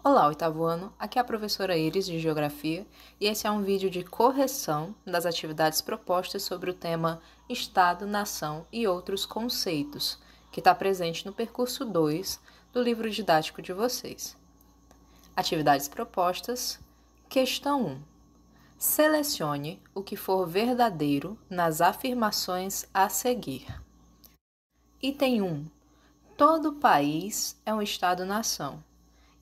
Olá, oitavo ano, aqui é a professora Iris de Geografia e esse é um vídeo de correção das atividades propostas sobre o tema Estado, Nação e outros conceitos, que está presente no percurso 2 do livro didático de vocês. Atividades propostas. Questão 1. Selecione o que for verdadeiro nas afirmações a seguir. Item 1. Todo país é um Estado-nação.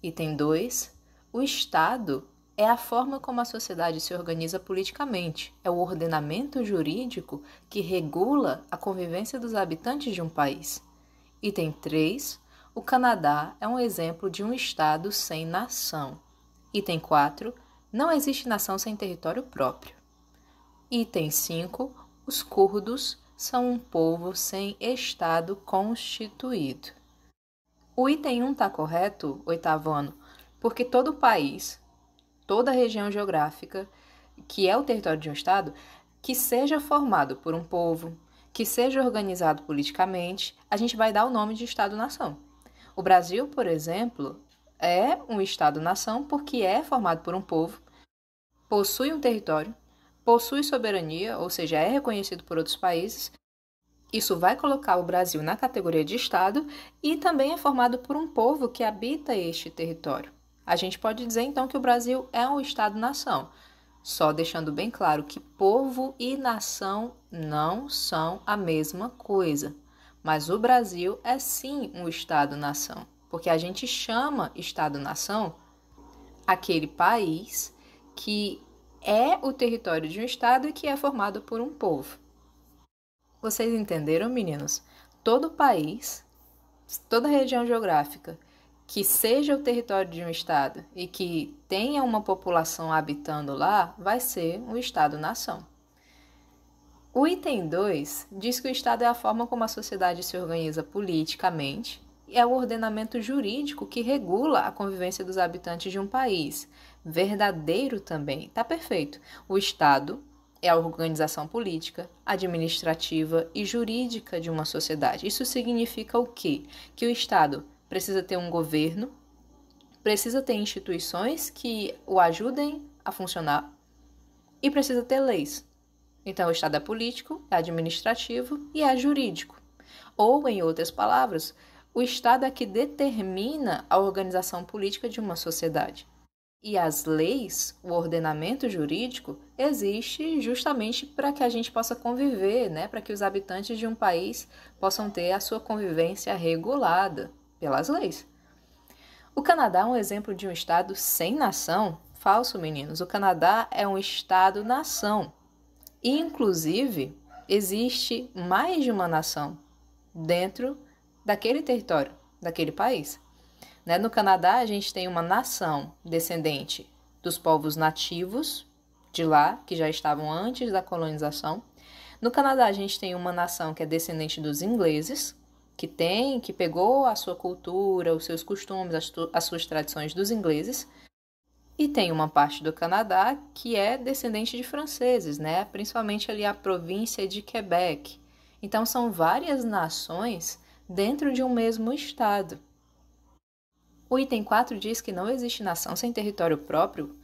Item 2. O Estado é a forma como a sociedade se organiza politicamente, é o ordenamento jurídico que regula a convivência dos habitantes de um país. Item 3. O Canadá é um exemplo de um Estado sem nação. Item 4. Não existe nação sem território próprio. Item 5. Os curdos são um povo sem Estado constituído. O item 1 está correto, oitavo ano, porque todo país, toda região geográfica, que é o território de um Estado, que seja formado por um povo, que seja organizado politicamente, a gente vai dar o nome de Estado-nação. O Brasil, por exemplo, é um Estado-nação porque é formado por um povo, possui um território, possui soberania, ou seja, é reconhecido por outros países. Isso vai colocar o Brasil na categoria de Estado e também é formado por um povo que habita este território. A gente pode dizer, então, que o Brasil é um Estado-nação, só deixando bem claro que povo e nação não são a mesma coisa. Mas o Brasil é sim um Estado-nação, porque a gente chama Estado-nação aquele país que é o território de um Estado e que é formado por um povo. Vocês entenderam, meninos? Todo país, toda região geográfica que seja o território de um estado e que tenha uma população habitando lá, vai ser um estado-nação. O item 2 diz que o estado é a forma como a sociedade se organiza politicamente e é o ordenamento jurídico que regula a convivência dos habitantes de um país. Verdadeiro também, tá perfeito. O estado é a organização política, administrativa e jurídica de uma sociedade. Isso significa o quê? Que o Estado precisa ter um governo, precisa ter instituições que o ajudem a funcionar e precisa ter leis. Então, o Estado é político, é administrativo e é jurídico. Ou, em outras palavras, o Estado é que determina a organização política de uma sociedade. E as leis, o ordenamento jurídico, existe justamente para que a gente possa conviver, né? Para que os habitantes de um país possam ter a sua convivência regulada pelas leis. O Canadá é um exemplo de um estado sem nação? Falso, meninos. O Canadá é um estado-nação. E, inclusive, existe mais de uma nação dentro daquele território, daquele país. No Canadá, a gente tem uma nação descendente dos povos nativos de lá, que já estavam antes da colonização. No Canadá, a gente tem uma nação que é descendente dos ingleses, que pegou a sua cultura, os seus costumes, as suas tradições dos ingleses. E tem uma parte do Canadá que é descendente de franceses, né? Principalmente ali a província de Quebec. Então, são várias nações dentro de um mesmo estado. O item 4 diz que não existe nação sem território próprio.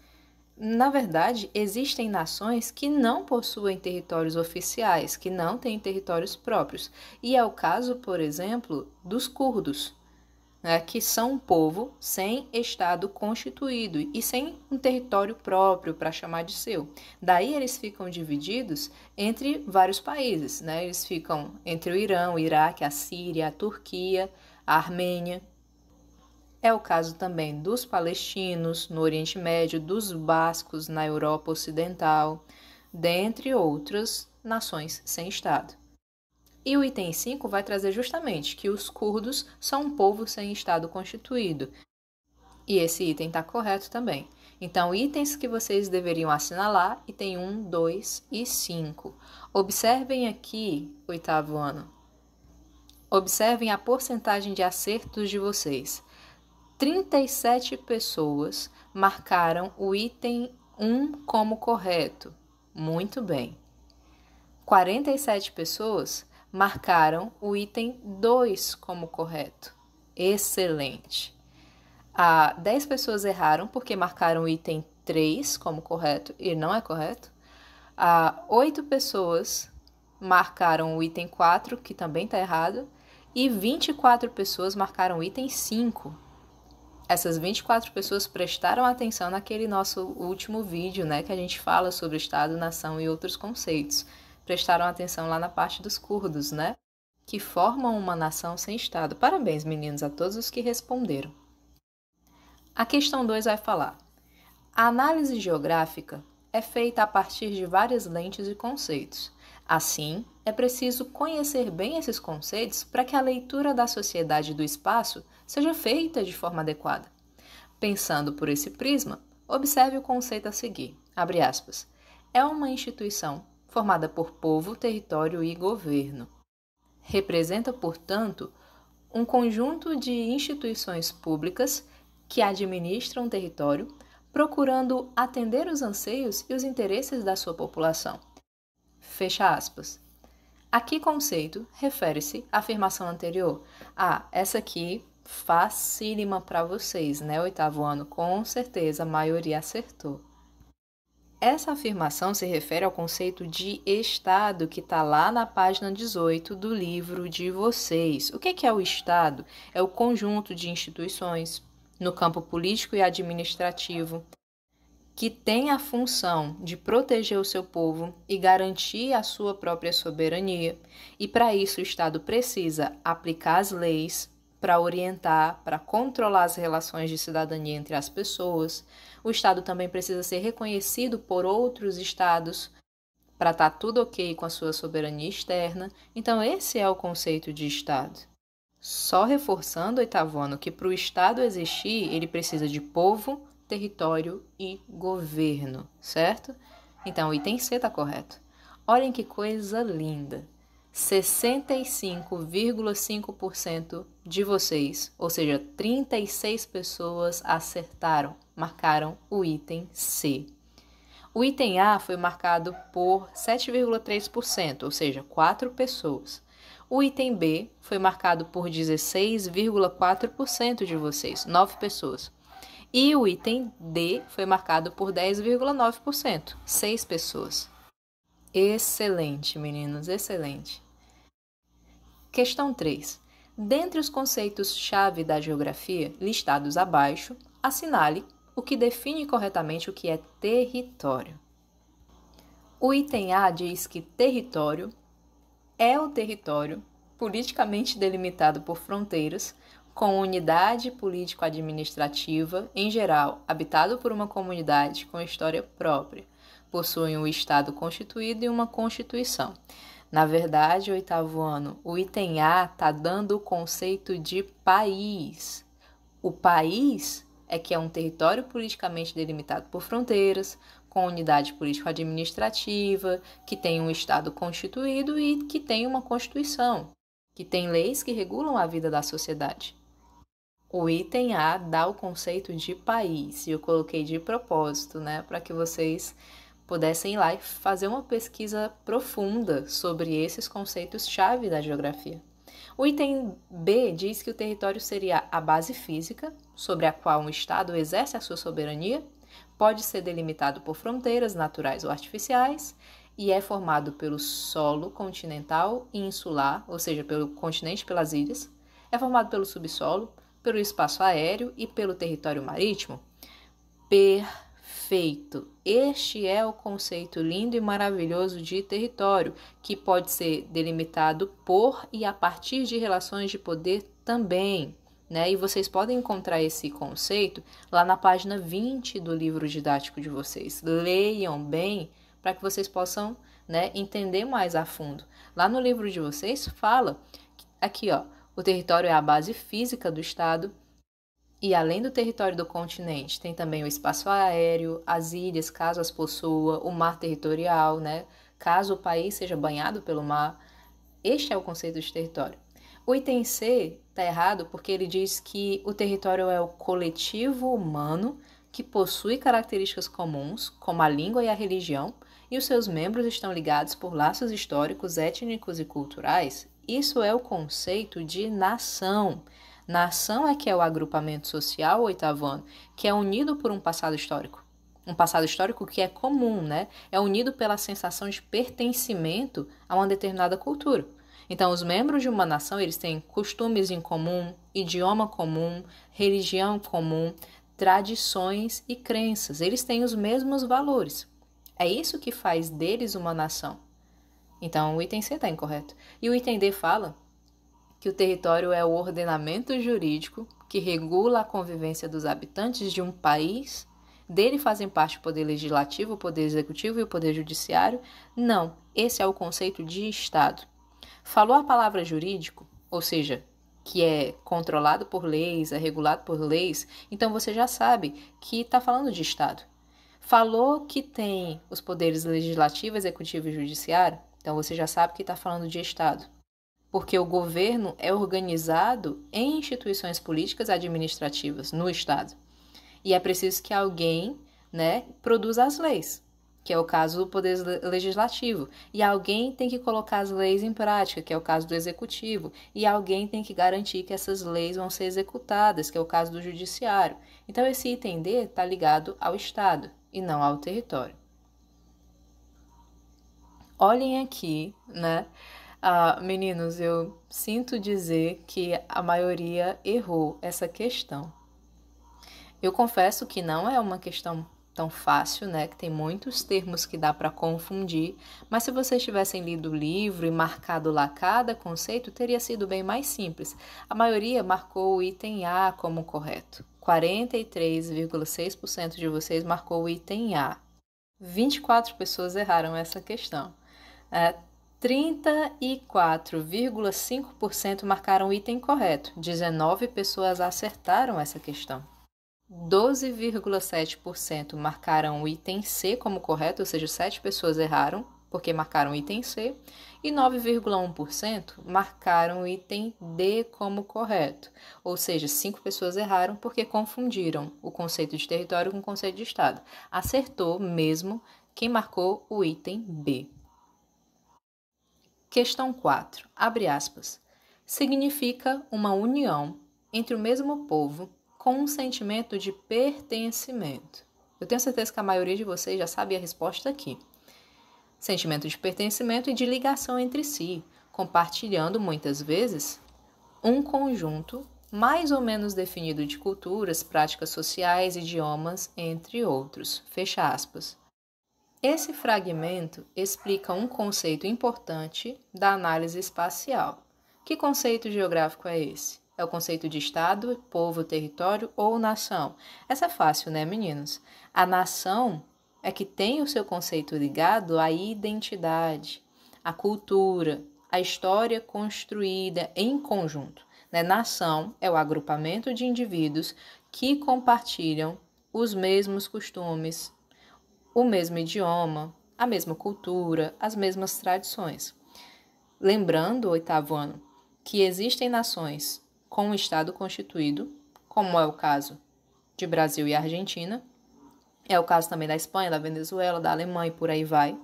Na verdade, existem nações que não possuem territórios oficiais, que não têm territórios próprios. E é o caso, por exemplo, dos curdos, né, que são um povo sem Estado constituído e sem um território próprio para chamar de seu. Daí eles ficam divididos entre vários países, né? Eles ficam entre o Irã, o Iraque, a Síria, a Turquia, a Armênia. É o caso também dos palestinos no Oriente Médio, dos bascos na Europa Ocidental, dentre outras nações sem Estado. E o item 5 vai trazer justamente que os curdos são um povo sem Estado constituído. E esse item está correto também. Então, itens que vocês deveriam assinalar, item 1, 2 e 5. Observem aqui, oitavo ano. Observem a porcentagem de acertos de vocês. 37 pessoas marcaram o item 1 como correto. Muito bem. 47 pessoas marcaram o item 2 como correto. Excelente. 10 pessoas erraram porque marcaram o item 3 como correto e não é correto. 8 pessoas marcaram o item 4, que também está errado. E 24 pessoas marcaram o item 5. Essas 24 pessoas prestaram atenção naquele nosso último vídeo, né, que a gente fala sobre Estado, nação e outros conceitos. Prestaram atenção lá na parte dos curdos, né, que formam uma nação sem Estado. Parabéns, meninos, a todos os que responderam. A questão 2 vai falar: a análise geográfica é feita a partir de várias lentes e conceitos. Assim, é preciso conhecer bem esses conceitos para que a leitura da sociedade e do espaço seja feita de forma adequada. Pensando por esse prisma, observe o conceito a seguir. Abre aspas. É uma instituição formada por povo, território e governo. Representa, portanto, um conjunto de instituições públicas que administram um território, procurando atender os anseios e os interesses da sua população. Fecha aspas. A que conceito refere-se a afirmação anterior? Essa aqui facílima para vocês, né? 8º ano, com certeza a maioria acertou. Essa afirmação se refere ao conceito de Estado que está lá na página 18 do livro de vocês. O que é o Estado? É o conjunto de instituições no campo político e administrativo que tem a função de proteger o seu povo e garantir a sua própria soberania. E para isso o Estado precisa aplicar as leis para orientar, para controlar as relações de cidadania entre as pessoas. O Estado também precisa ser reconhecido por outros estados para estar tudo ok com a sua soberania externa. Então esse é o conceito de Estado. Só reforçando, 8º ano, que para o Estado existir, ele precisa de povo, território e governo, certo? Então, o item C está correto. Olhem que coisa linda. 65,5% de vocês, ou seja, 36 pessoas acertaram, marcaram o item C. O item A foi marcado por 7,3%, ou seja, 4 pessoas. O item B foi marcado por 16,4% de vocês, 9 pessoas. E o item D foi marcado por 10,9%, 6 pessoas. Excelente, meninos, excelente. Questão 3. Dentre os conceitos-chave da geografia listados abaixo, assinale o que define corretamente o que é território. O item A diz que território é o território politicamente delimitado por fronteiras, com unidade político-administrativa, em geral, habitado por uma comunidade com história própria, possui um Estado constituído e uma Constituição. Na verdade, 8º ano, o item A está dando o conceito de país. O país é que é um território politicamente delimitado por fronteiras, com unidade político-administrativa, que tem um Estado constituído e que tem uma Constituição, que tem leis que regulam a vida da sociedade. O item A dá o conceito de país, e eu coloquei de propósito, né, para que vocês pudessem ir lá e fazer uma pesquisa profunda sobre esses conceitos-chave da geografia. O item B diz que o território seria a base física sobre a qual um Estado exerce a sua soberania, pode ser delimitado por fronteiras naturais ou artificiais e é formado pelo solo continental e insular, ou seja, pelo continente e pelas ilhas, é formado pelo subsolo, pelo espaço aéreo e pelo território marítimo. Perfeito! Este é o conceito lindo e maravilhoso de território, que pode ser delimitado por e a partir de relações de poder também, né? E vocês podem encontrar esse conceito lá na página 20 do livro didático de vocês. Leiam bem para que vocês possam, né, entender mais a fundo. Lá no livro de vocês fala, aqui ó, o território é a base física do Estado e além do território do continente, tem também o espaço aéreo, as ilhas, caso as possua, o mar territorial, né? Caso o país seja banhado pelo mar. Este é o conceito de território. O item C está errado porque ele diz que o território é o coletivo humano que possui características comuns, como a língua e a religião, e os seus membros estão ligados por laços históricos, étnicos e culturais. Isso é o conceito de nação. Nação é que é o agrupamento social, oitavano, que é unido por um passado histórico. Um passado histórico que é comum, né? É unido pela sensação de pertencimento a uma determinada cultura. Então, os membros de uma nação, eles têm costumes em comum, idioma comum, religião comum, tradições e crenças. Eles têm os mesmos valores. É isso que faz deles uma nação. Então, o item C está incorreto. E o item D fala que o território é o ordenamento jurídico que regula a convivência dos habitantes de um país. Dele fazem parte o poder legislativo, o poder executivo e o poder judiciário? Não, esse é o conceito de Estado. Falou a palavra jurídico, ou seja, que é controlado por leis, é regulado por leis, então você já sabe que está falando de Estado. Falou que tem os poderes legislativo, executivo e judiciário, então você já sabe que está falando de Estado. Porque o governo é organizado em instituições políticas administrativas no Estado. E é preciso que alguém, né, produza as leis, que é o caso do Poder Legislativo. E alguém tem que colocar as leis em prática, que é o caso do Executivo. E alguém tem que garantir que essas leis vão ser executadas, que é o caso do Judiciário. Então, esse item D está ligado ao Estado e não ao território. Olhem aqui, né? Meninos, eu sinto dizer que a maioria errou essa questão. Eu confesso que não é uma questão tão fácil, né? Que tem muitos termos que dá para confundir, mas se vocês tivessem lido o livro e marcado lá cada conceito, teria sido bem mais simples. A maioria marcou o item A como correto. 43,6% de vocês marcou o item A. 24 pessoas erraram essa questão. 34,5% marcaram o item correto. 19 pessoas acertaram essa questão. 12,7% marcaram o item C como correto, ou seja, 7 pessoas erraram porque marcaram o item C, e 9,1% marcaram o item D como correto, ou seja, 5 pessoas erraram porque confundiram o conceito de território com o conceito de Estado. Acertou mesmo quem marcou o item B. Questão 4, abre aspas. Significa uma união entre o mesmo povo com um sentimento de pertencimento. Eu tenho certeza que a maioria de vocês já sabe a resposta aqui. Sentimento de pertencimento e de ligação entre si, compartilhando muitas vezes um conjunto mais ou menos definido de culturas, práticas sociais, idiomas, entre outros. Fecha aspas. Esse fragmento explica um conceito importante da análise espacial. Que conceito geográfico é esse? É o conceito de Estado, povo, território ou nação? Essa é fácil, né, meninos? A nação é que tem o seu conceito ligado à identidade, à cultura, à história construída em conjunto. Né? Nação é o agrupamento de indivíduos que compartilham os mesmos costumes, o mesmo idioma, a mesma cultura, as mesmas tradições. Lembrando, oitavo ano, que existem nações com um Estado constituído, como é o caso de Brasil e Argentina, é o caso também da Espanha, da Venezuela, da Alemanha e por aí vai.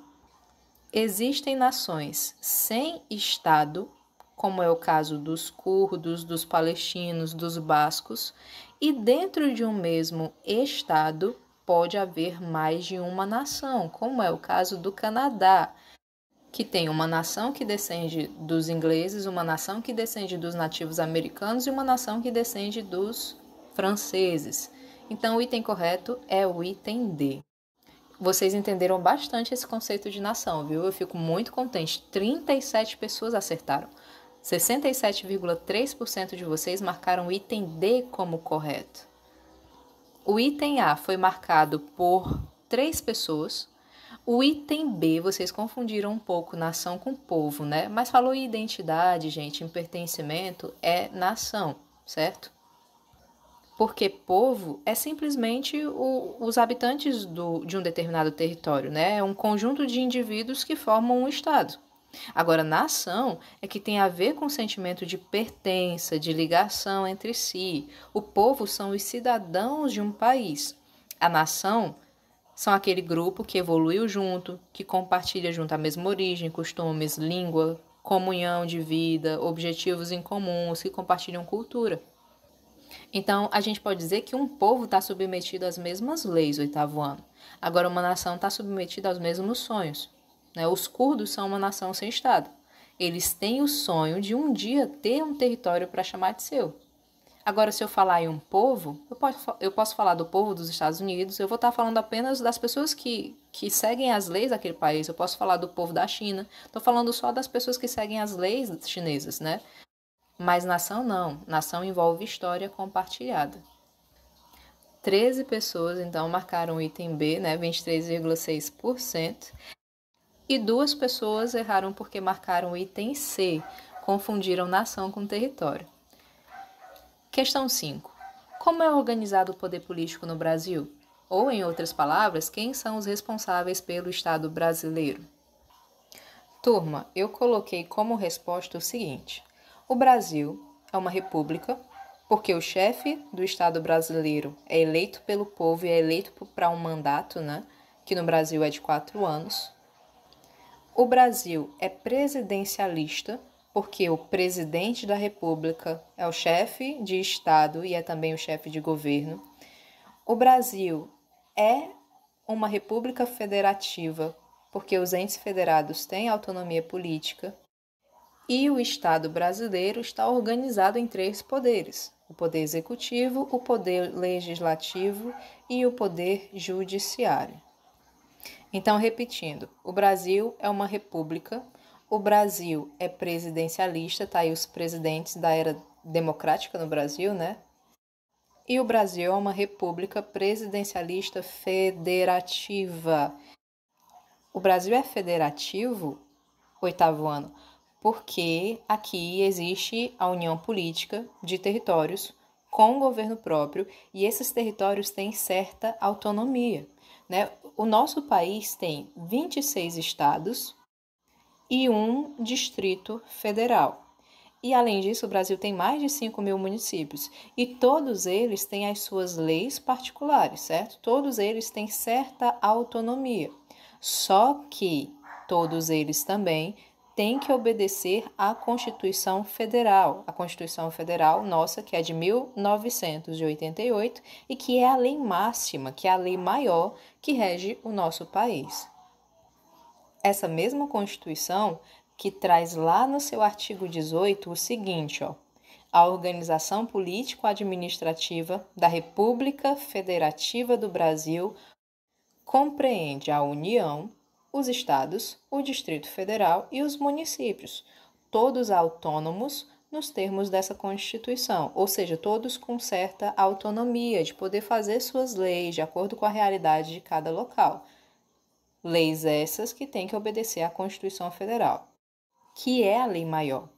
Existem nações sem Estado, como é o caso dos curdos, dos palestinos, dos bascos, e dentro de um mesmo Estado pode haver mais de uma nação, como é o caso do Canadá, que tem uma nação que descende dos ingleses, uma nação que descende dos nativos americanos e uma nação que descende dos franceses. Então, o item correto é o item D. Vocês entenderam bastante esse conceito de nação, viu? Eu fico muito contente. 37 pessoas acertaram. 67,3% de vocês marcaram o item D como correto. O item A foi marcado por 3 pessoas. O item B, vocês confundiram um pouco nação com povo, né? Mas falou em identidade, gente, em pertencimento, é nação, certo? Porque povo é simplesmente os habitantes de um determinado território, né? É um conjunto de indivíduos que formam um estado. Agora, nação é que tem a ver com o sentimento de pertença, de ligação entre si. O povo são os cidadãos de um país. A nação são aquele grupo que evoluiu junto, que compartilha junto a mesma origem, costumes, língua, comunhão de vida, objetivos em comuns, que compartilham cultura. Então, a gente pode dizer que um povo está submetido às mesmas leis, oitavo ano. Agora, uma nação está submetida aos mesmos sonhos. Né? Os curdos são uma nação sem Estado. Eles têm o sonho de um dia ter um território para chamar de seu. Agora, se eu falar em um povo, eu posso falar do povo dos Estados Unidos, eu vou estar falando apenas das pessoas que seguem as leis daquele país. Eu posso falar do povo da China. Estou falando só das pessoas que seguem as leis chinesas, né? Mas nação não. Nação envolve história compartilhada. 13 pessoas, então, marcaram o item B, né? 23,6%. E 2 pessoas erraram porque marcaram o item C. Confundiram nação com território. Questão 5. Como é organizado o poder político no Brasil? Ou, em outras palavras, quem são os responsáveis pelo Estado brasileiro? Turma, eu coloquei como resposta o seguinte: o Brasil é uma república porque o chefe do Estado brasileiro é eleito pelo povo e é eleito para um mandato, né? Que no Brasil é de 4 anos. O Brasil é presidencialista porque o presidente da República é o chefe de Estado e é também o chefe de governo. O Brasil é uma república federativa, porque os entes federados têm autonomia política. E o Estado brasileiro está organizado em 3 poderes: o poder executivo, o poder legislativo e o poder judiciário. Então, repetindo, o Brasil é uma república. O Brasil é presidencialista, tá aí os presidentes da era democrática no Brasil, né? E o Brasil é uma república presidencialista federativa. O Brasil é federativo, oitavo ano, porque aqui existe a união política de territórios com o governo próprio e esses territórios têm certa autonomia, né? O nosso país tem 26 estados e um distrito federal. E, além disso, o Brasil tem mais de 5.000 municípios e todos eles têm as suas leis particulares, certo? Todos eles têm certa autonomia. Só que todos eles também têm que obedecer à Constituição Federal. A Constituição Federal nossa, que é de 1988 e que é a lei máxima, que é a lei maior que rege o nosso país. Essa mesma Constituição que traz lá no seu artigo 18 o seguinte, ó: a organização político-administrativa da República Federativa do Brasil compreende a União, os estados, o Distrito Federal e os municípios, todos autônomos nos termos dessa Constituição, ou seja, todos com certa autonomia de poder fazer suas leis de acordo com a realidade de cada local. Leis essas que têm que obedecer à Constituição Federal, que é a lei maior.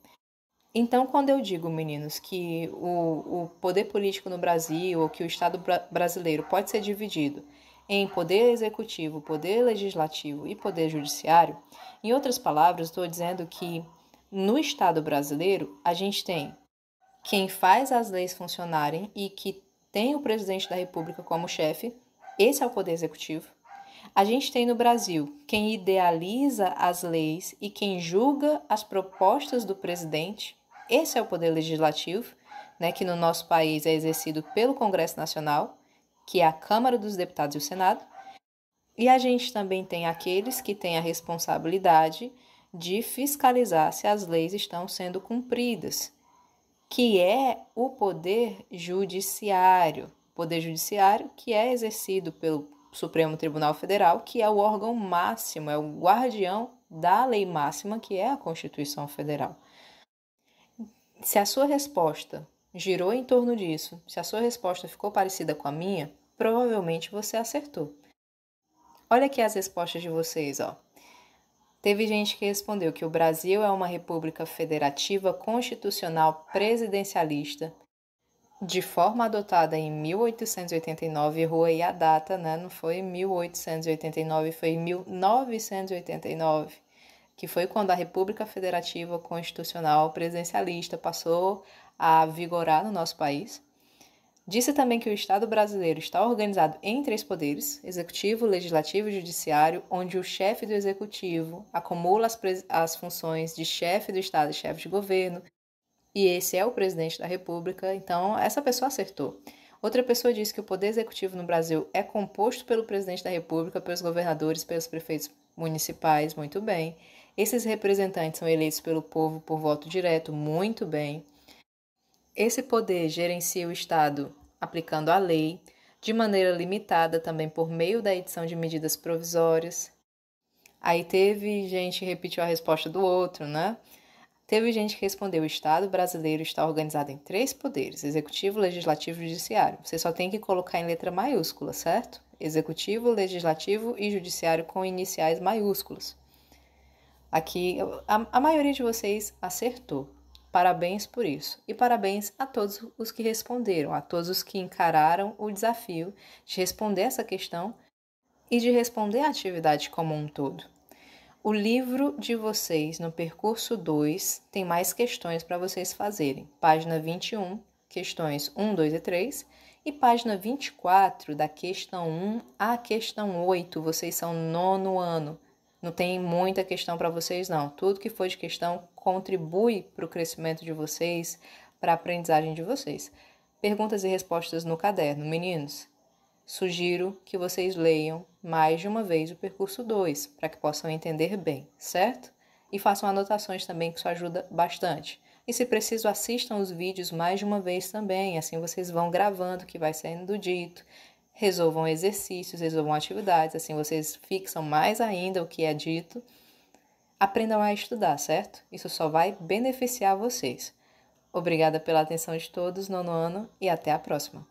Então, quando eu digo, meninos, que o poder político no Brasil, ou que o Estado brasileiro pode ser dividido em poder executivo, poder legislativo e poder judiciário, em outras palavras, estou dizendo que no Estado brasileiro a gente tem quem faz as leis funcionarem e que tem o presidente da República como chefe, esse é o poder executivo. A gente tem no Brasil quem idealiza as leis e quem julga as propostas do presidente, esse é o poder legislativo, né, que no nosso país é exercido pelo Congresso Nacional, que é a Câmara dos Deputados e o Senado. E a gente também tem aqueles que têm a responsabilidade de fiscalizar se as leis estão sendo cumpridas, que é o Poder Judiciário. Poder Judiciário que é exercido pelo Supremo Tribunal Federal, que é o órgão máximo, é o guardião da lei máxima, que é a Constituição Federal. Se a sua resposta girou em torno disso, se a sua resposta ficou parecida com a minha, provavelmente você acertou. Olha aqui as respostas de vocês, ó. Teve gente que respondeu que o Brasil é uma república federativa constitucional presidencialista, de forma adotada em 1889, errou aí a data, né? Não foi 1889, foi 1989, que foi quando a República Federativa Constitucional Presidencialista passou a vigorar no nosso país. Disse também que o Estado brasileiro está organizado em 3 poderes: executivo, legislativo e judiciário, onde o chefe do executivo acumula as funções de chefe do Estado e chefe de governo. e esse é o presidente da República, então essa pessoa acertou. Outra pessoa disse que o poder executivo no Brasil é composto pelo presidente da República, pelos governadores, pelos prefeitos municipais, muito bem. Esses representantes são eleitos pelo povo por voto direto, muito bem. Esse poder gerencia o Estado aplicando a lei, de maneira limitada também por meio da edição de medidas provisórias. Aí teve gente que repetiu a resposta do outro, né? Teve gente que respondeu: o Estado brasileiro está organizado em 3 poderes: executivo, legislativo e judiciário. Você só tem que colocar em letra maiúscula, certo? Executivo, legislativo e judiciário com iniciais maiúsculas. Aqui, a maioria de vocês acertou. Parabéns por isso. E parabéns a todos os que responderam, a todos os que encararam o desafio de responder essa questão e de responder a atividade como um todo. O livro de vocês, no percurso 2, tem mais questões para vocês fazerem. Página 21, questões 1, 2 e 3. E página 24, da questão 1 à questão 8, vocês são 9º ano. Não tem muita questão para vocês, não. Tudo que for de questão contribui para o crescimento de vocês, para a aprendizagem de vocês. Perguntas e respostas no caderno, meninos. Sugiro que vocês leiam mais de uma vez o percurso 2, para que possam entender bem, certo? E façam anotações também, que isso ajuda bastante. E se preciso, assistam os vídeos mais de uma vez também, assim vocês vão gravando o que vai sendo dito. Resolvam exercícios, resolvam atividades, assim vocês fixam mais ainda o que é dito. Aprendam a estudar, certo? Isso só vai beneficiar vocês. Obrigada pela atenção de todos, 9º ano, e até a próxima.